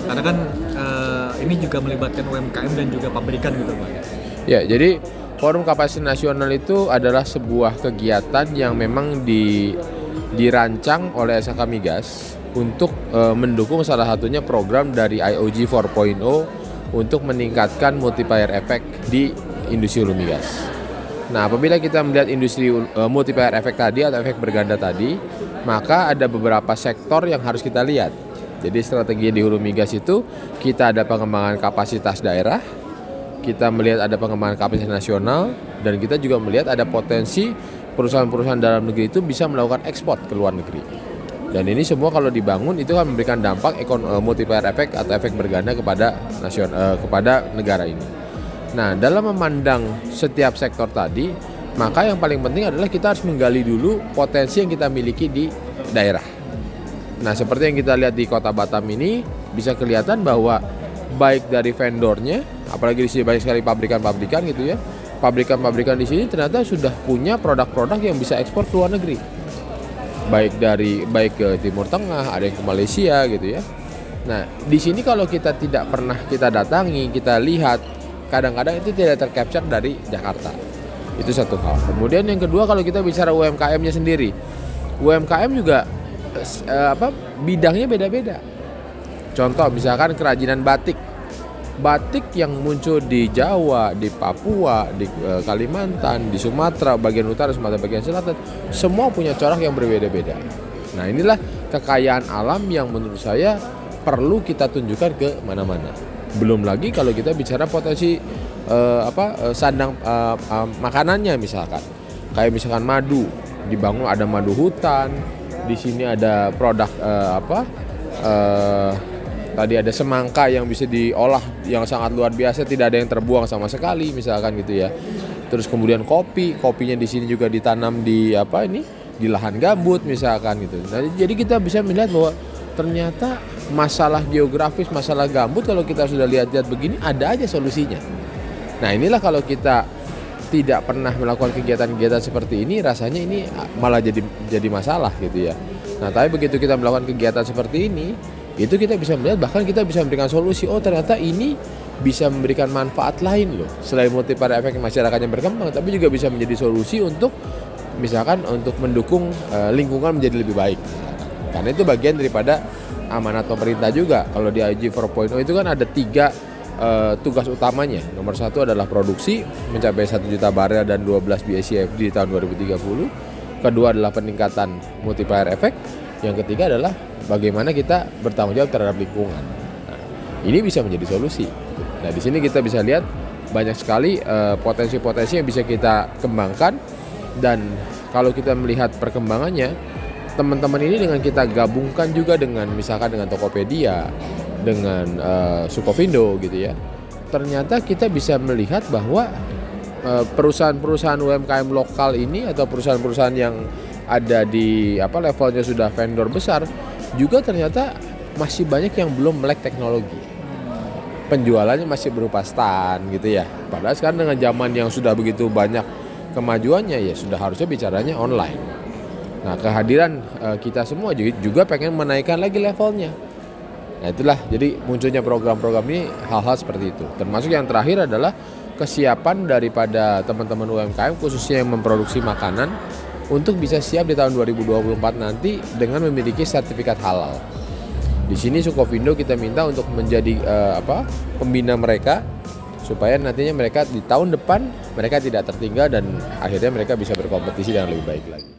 Karena kan ini juga melibatkan UMKM dan juga pabrikan gitu Pak. Ya, jadi Forum Kapasitas Nasional itu adalah sebuah kegiatan yang memang dirancang oleh SHK Migas untuk mendukung salah satunya program dari IOG 4.0 untuk meningkatkan multiplier effect di industri hulu migas. Nah, apabila kita melihat industri multiplier effect tadi atau efek berganda tadi, maka ada beberapa sektor yang harus kita lihat. Jadi strategi di hulu migas itu kita ada pengembangan kapasitas daerah, kita melihat ada pengembangan kapasitas nasional, dan kita juga melihat ada potensi perusahaan-perusahaan dalam negeri itu bisa melakukan ekspor ke luar negeri. Dan ini semua kalau dibangun itu akan memberikan dampak multiplier effect atau efek berganda kepada negara ini. Nah, dalam memandang setiap sektor tadi, maka yang paling penting adalah kita harus menggali dulu potensi yang kita miliki di daerah. Nah, seperti yang kita lihat di Kota Batam ini, bisa kelihatan bahwa baik dari vendornya, apalagi di sini banyak sekali pabrikan-pabrikan gitu ya. Pabrikan-pabrikan di sini ternyata sudah punya produk-produk yang bisa ekspor ke luar negeri. Baik ke Timur Tengah, ada yang ke Malaysia gitu ya. Nah, di sini kalau kita tidak pernah kita datangi, kita lihat, kadang-kadang itu tidak tercapture dari Jakarta. Itu satu hal. Kemudian yang kedua, kalau kita bicara UMKM-nya sendiri, UMKM juga bidangnya beda-beda. Contoh misalkan kerajinan batik. Batik yang muncul di Jawa, di Papua, di Kalimantan, di Sumatera bagian utara, Sumatera bagian selatan, semua punya corak yang berbeda-beda. Nah, inilah kekayaan alam yang menurut saya perlu kita tunjukkan ke mana-mana. Belum lagi kalau kita bicara potensi sandang makanannya misalkan. Kayak misalkan madu, dibangun ada madu hutan, di sini ada produk tadi ada semangka yang bisa diolah yang sangat luar biasa, tidak ada yang terbuang sama sekali misalkan gitu ya. Terus kemudian kopinya di sini juga ditanam di di lahan gambut misalkan gitu. Nah, jadi kita bisa melihat bahwa ternyata masalah geografis, masalah gambut kalau kita sudah lihat-lihat begini ada aja solusinya. Nah, inilah kalau kita tidak pernah melakukan kegiatan-kegiatan seperti ini, rasanya ini malah jadi masalah gitu ya. Nah, tapi begitu kita melakukan kegiatan seperti ini, itu kita bisa melihat, bahkan kita bisa memberikan solusi. Oh, ternyata ini bisa memberikan manfaat lain loh. Selain multiplier effect masyarakatnya berkembang, tapi juga bisa menjadi solusi untuk misalkan untuk mendukung lingkungan menjadi lebih baik. Karena itu bagian daripada amanat pemerintah juga. Kalau di IOG 4.0 itu kan ada 3 tugas utamanya. Nomor 1 adalah produksi mencapai 1 juta barel dan 12 BCFD di tahun 2030. Kedua adalah peningkatan multiplier effect. Yang ketiga adalah bagaimana kita bertanggung jawab terhadap lingkungan. Nah, ini bisa menjadi solusi. Nah, di sini kita bisa lihat banyak sekali potensi-potensi yang bisa kita kembangkan, dan kalau kita melihat perkembangannya, teman-teman ini dengan kita gabungkan juga dengan misalkan dengan Tokopedia, dengan Sukovindo gitu ya. Ternyata kita bisa melihat bahwa perusahaan-perusahaan UMKM lokal ini atau perusahaan-perusahaan yang ada di levelnya sudah vendor besar juga ternyata masih banyak yang belum melek teknologi. Penjualannya masih berupa stand gitu ya. Padahal sekarang dengan zaman yang sudah begitu banyak kemajuannya, ya sudah harusnya bicaranya online. Nah, kehadiran kita semua juga pengen menaikkan lagi levelnya. Nah, itulah jadi munculnya program-program ini, hal-hal seperti itu. Termasuk yang terakhir adalah kesiapan daripada teman-teman UMKM khususnya yang memproduksi makanan untuk bisa siap di tahun 2024 nanti dengan memiliki sertifikat halal. Di sini Sukovindo kita minta untuk menjadi pembina mereka supaya nantinya mereka di tahun depan mereka tidak tertinggal dan akhirnya mereka bisa berkompetisi dengan lebih baik lagi.